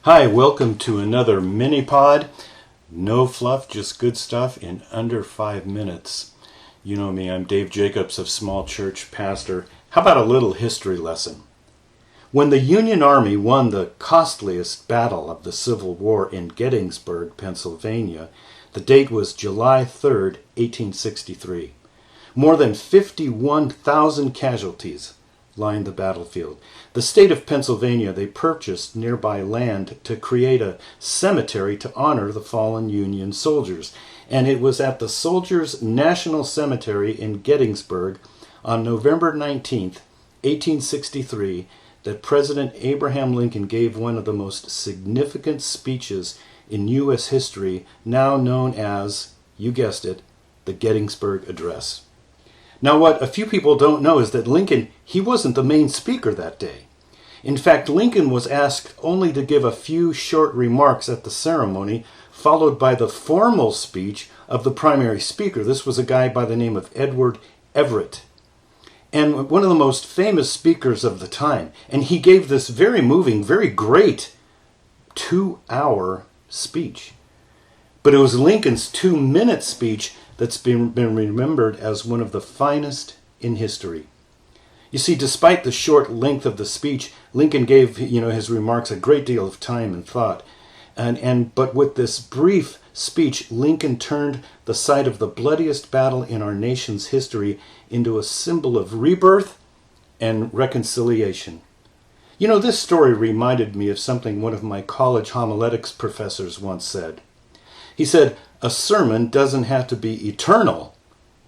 Hi, welcome to another mini pod. No fluff, just good stuff in under 5 minutes. You know me, I'm Dave Jacobs of Small Church Pastor. How about a little history lesson? When the Union Army won the costliest battle of the Civil War in Gettysburg, Pennsylvania, the date was July 3rd, 1863. More than 51,000 casualties lined the battlefield. The state of Pennsylvania, they purchased nearby land to create a cemetery to honor the fallen Union soldiers. And it was at the Soldiers' National Cemetery in Gettysburg on November 19th, 1863, that President Abraham Lincoln gave one of the most significant speeches in U.S. history, now known as, you guessed it, the Gettysburg Address. Now, what a few people don't know is that Lincoln, he wasn't the main speaker that day. In fact, Lincoln was asked only to give a few short remarks at the ceremony, followed by the formal speech of the primary speaker. This was a guy by the name of Edward Everett, and one of the most famous speakers of the time. And he gave this very moving, very great 2-hour speech. But it was Lincoln's 2-minute speech that's been remembered as one of the finest in history. You see, despite the short length of the speech, Lincoln gave, his remarks a great deal of time and thought. But with this brief speech, Lincoln turned the site of the bloodiest battle in our nation's history into a symbol of rebirth and reconciliation. This story reminded me of something one of my college homiletics professors once said. He said, "A sermon doesn't have to be eternal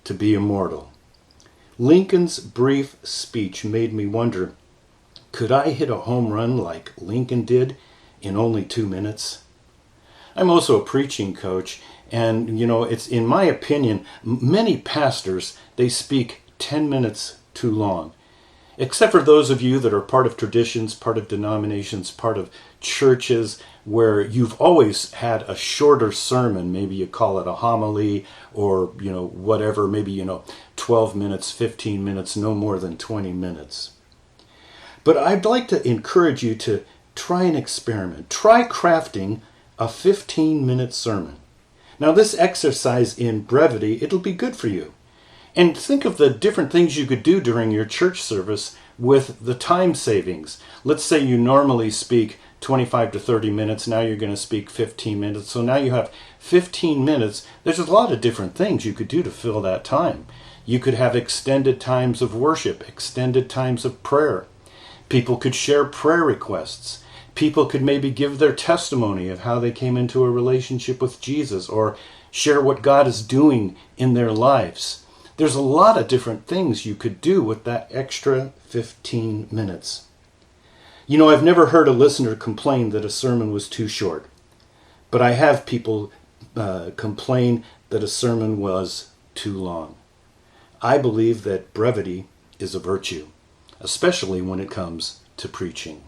to be immortal." Lincoln's brief speech made me wonder, could I hit a home run like Lincoln did in only 2 minutes? I'm also a preaching coach, and it's, in my opinion, many pastors, they speak 10 minutes too long. Except for those of you that are part of traditions, part of denominations, part of churches where you've always had a shorter sermon. Maybe you call it a homily or, whatever, maybe, 12 minutes, 15 minutes, no more than 20 minutes. But I'd like to encourage you to try an experiment. Try crafting a 15-minute sermon. Now, this exercise in brevity, it'll be good for you. And think of the different things you could do during your church service with the time savings. Let's say you normally speak 25 to 30 minutes. Now you're going to speak 15 minutes. So now you have 15 minutes. There's a lot of different things you could do to fill that time. You could have extended times of worship, extended times of prayer. People could share prayer requests. People could maybe give their testimony of how they came into a relationship with Jesus or share what God is doing in their lives. There's a lot of different things you could do with that extra 15 minutes. I've never heard a listener complain that a sermon was too short, but I have people complain that a sermon was too long. I believe that brevity is a virtue, especially when it comes to preaching.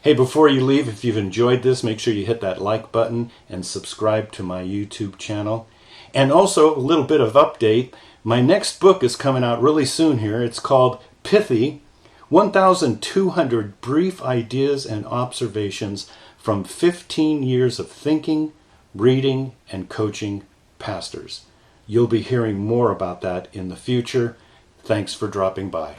Hey, before you leave, if you've enjoyed this, make sure you hit that like button and subscribe to my YouTube channel. And also, a little bit of update. My next book is coming out really soon here. It's called Pithy, 1,200 Brief Ideas and Observations from 15 Years of Thinking, Reading, and Coaching Pastors. You'll be hearing more about that in the future. Thanks for dropping by.